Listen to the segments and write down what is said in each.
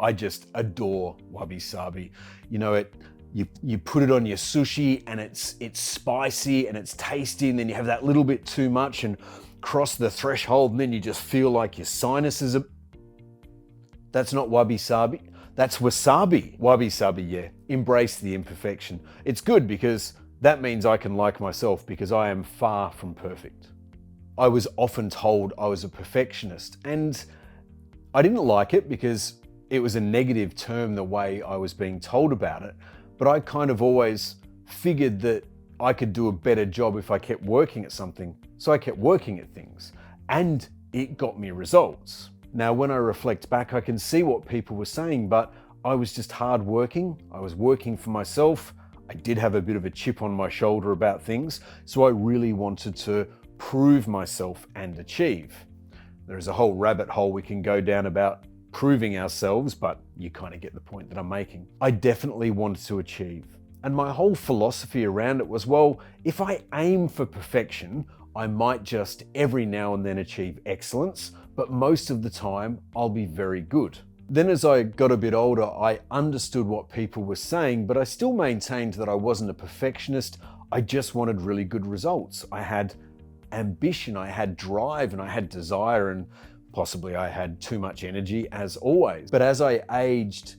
I just adore Wabi Sabi. You know, you put it on your sushi and it's spicy and it's tasty, and then you have that little bit too much and cross the threshold, and then you just feel like your sinuses are... That's not Wabi Sabi. That's wasabi. Wabi Sabi, yeah. Embrace the imperfection. It's good because that means I can like myself, because I am far from perfect. I was often told I was a perfectionist, and I didn't like it because it was a negative term the way I was being told about it. But I kind of always figured that I could do a better job if I kept working at something. So I kept working at things, and it got me results. Now, when I reflect back, I can see what people were saying, but I was just hardworking. I was working for myself. I did have a bit of a chip on my shoulder about things, so I really wanted to prove myself and achieve. There is a whole rabbit hole we can go down about proving ourselves, but you kind of get the point that I'm making. I definitely wanted to achieve. And my whole philosophy around it was, well, if I aim for perfection, I might just every now and then achieve excellence, but most of the time I'll be very good. Then as I got a bit older, I understood what people were saying, but I still maintained that I wasn't a perfectionist. I just wanted really good results. I had ambition, I had drive, and I had desire, and possibly I had too much energy, as always. But as I aged,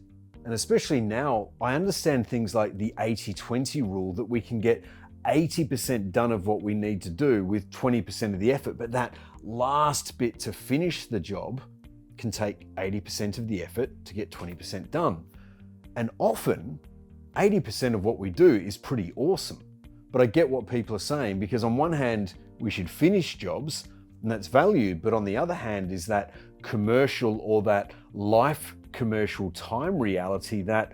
and especially now, I understand things like the 80-20 rule, that we can get 80% done of what we need to do with 20% of the effort, but that last bit to finish the job can take 80% of the effort to get 20% done. And often, 80% of what we do is pretty awesome. But I get what people are saying, because on one hand, we should finish jobs, and that's valued, but on the other hand is that commercial or that life commercial time reality that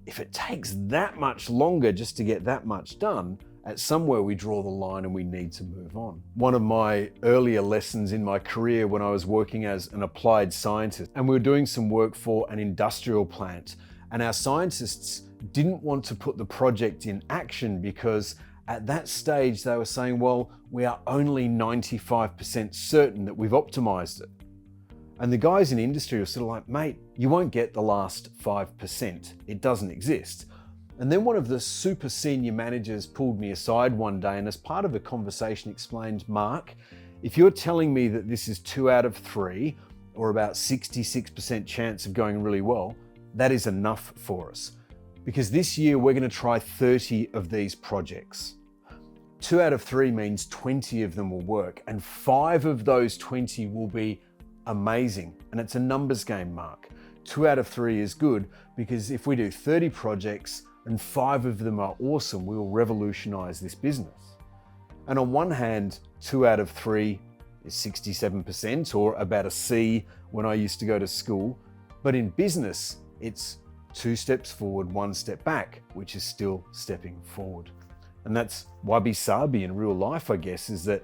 if it takes that much longer just to get that much done, at somewhere we draw the line and we need to move on. One of my earlier lessons in my career, when I was working as an applied scientist, and we were doing some work for an industrial plant, and our scientists didn't want to put the project in action because at that stage they were saying, well, we are only 95% certain that we've optimized it. And the guys in industry were sort of like, mate, you won't get the last 5%. It doesn't exist. And then one of the super senior managers pulled me aside one day, and as part of a conversation explained, Mark, if you're telling me that this is 2 out of 3, or about 66% chance of going really well, that is enough for us. Because this year we're going to try 30 of these projects. 2 out of 3 means 20 of them will work, and 5 of those 20 will be amazing. And it's a numbers game, Mark. 2 out of 3 is good, because if we do 30 projects and 5 of them are awesome, we will revolutionize this business. And on one hand, 2 out of 3 is 67%, or about a C when I used to go to school. But in business, it's 2 steps forward, 1 step back, which is still stepping forward. And that's Wabi Sabi in real life, I guess, is that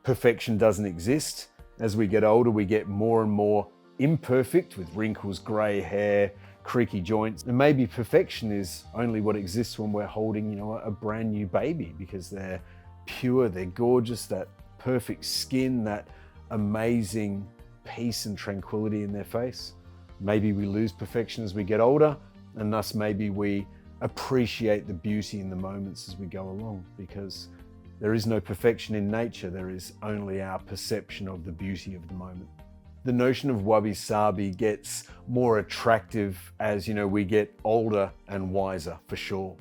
perfection doesn't exist. As we get older, we get more and more imperfect, with wrinkles, gray hair, creaky joints. And maybe perfection is only what exists when we're holding, a brand new baby, because they're pure, they're gorgeous, that perfect skin, that amazing peace and tranquility in their face. Maybe we lose perfection as we get older, and thus maybe we appreciate the beauty in the moments as we go along, because there is no perfection in nature, there is only our perception of the beauty of the moment. The notion of Wabi Sabi gets more attractive as we get older and wiser, for sure.